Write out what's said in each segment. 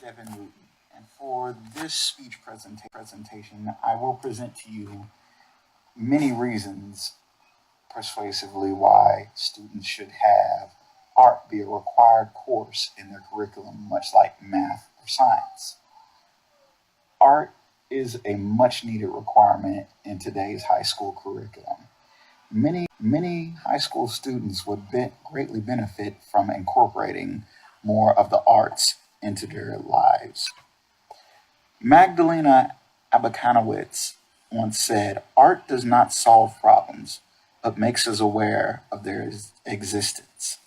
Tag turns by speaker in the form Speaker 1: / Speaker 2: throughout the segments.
Speaker 1: Devan Wooten, and for this speech presentation, I will present to you many reasons persuasively why students should have art be a required course in their curriculum, much like math or science. Art is a much needed requirement in today's high school curriculum. Many high school students would greatly benefit from incorporating more of the arts into their lives. Magdalena Abakanowitz once said, "Art does not solve problems, but makes us aware of their existence."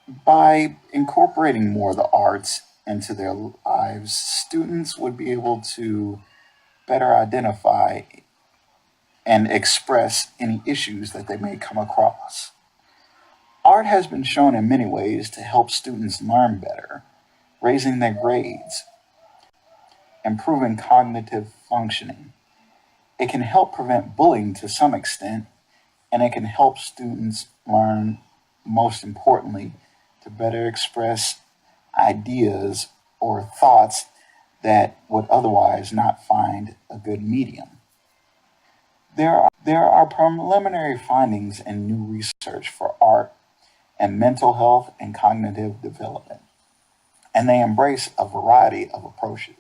Speaker 1: By incorporating more of the arts into their lives, students would be able to better identify and express any issues that they may come across. Art has been shown in many ways to help students learn better, raising their grades, improving cognitive functioning. It can help prevent bullying to some extent, and it can help students learn, most importantly, to better express ideas or thoughts that would otherwise not find a good medium. There are preliminary findings in new research for art and mental health and cognitive development, and they embrace a variety of approaches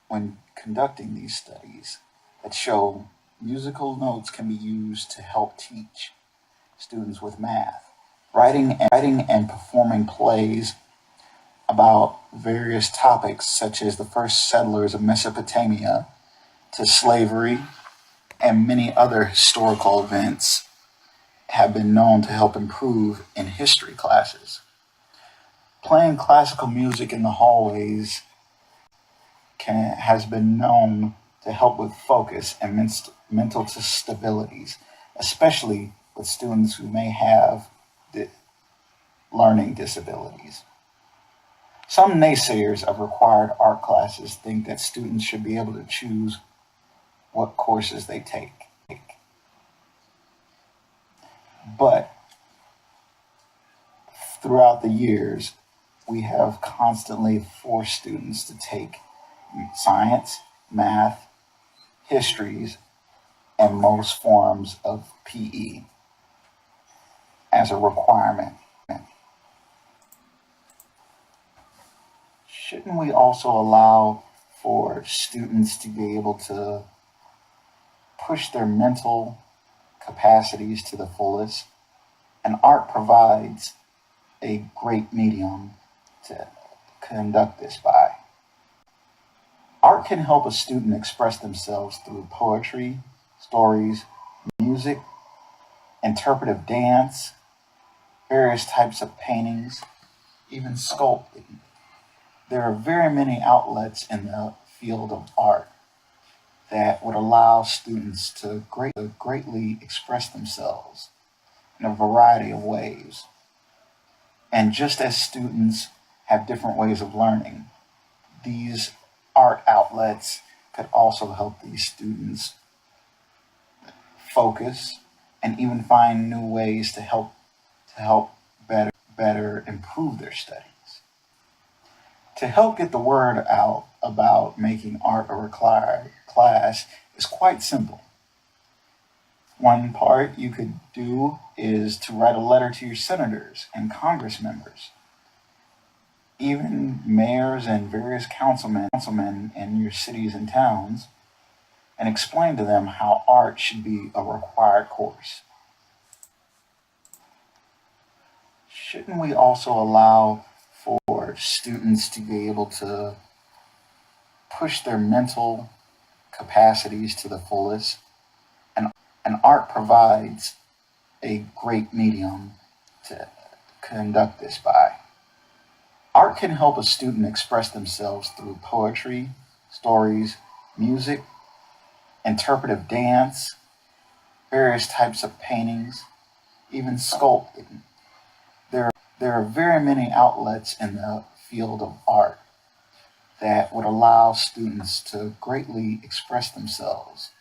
Speaker 1: when conducting these studies that show musical notes can be used to help teach students with math, writing and performing plays about various topics such as the first settlers of Mesopotamia to slavery and many other historical events have been known to help improve in history classes. Playing classical music in the hallways has been known to help with focus and mental stabilities, especially with students who may have learning disabilities. Some naysayers of required art classes think that students should be able to choose what courses they take. But throughout the years, we have constantly forced students to take science, math, histories, and most forms of PE as a requirement. Shouldn't we also allow for students to be able to push their mental capacities to the fullest? And art provides a great medium to conduct this by. Art can help a student express themselves through poetry, stories, music, interpretive dance, various types of paintings, even sculpting. There are very many outlets in the field of art that would allow students to greatly express themselves in a variety of ways. And just as students have different ways of learning, these art outlets could also help these students focus and even find new ways to help better improve their studies. To help get the word out about making art a required class is quite simple. One part you could do is to write a letter to your senators and Congress members, even mayors and various councilmen in your cities and towns, and explain to them how art should be a required course. Shouldn't we also allow for students to be able to push their mental capacities to the fullest? And art provides a great medium to conduct this by. Art can help a student express themselves through poetry, stories, music, interpretive dance, various types of paintings, even sculpting. There are very many outlets in the field of art that would allow students to greatly express themselves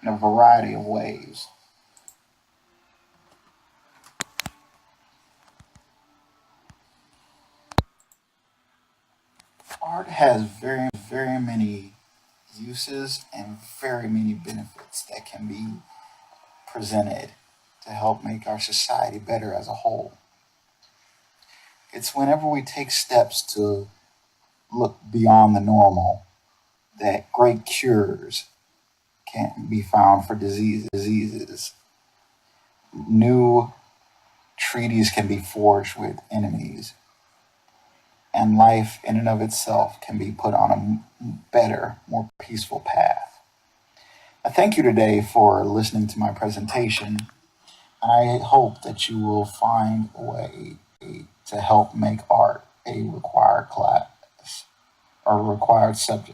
Speaker 1: in a variety of ways. Art has very many uses and very many benefits that can be presented to help make our society better as a whole. It's whenever we take steps to look beyond the normal that great cures can be found for diseases. New treaties can be forged with enemies, and life in and of itself can be put on a better, more peaceful path. I thank you today for listening to my presentation. I hope that you will find a way to help make art a required class or required subject.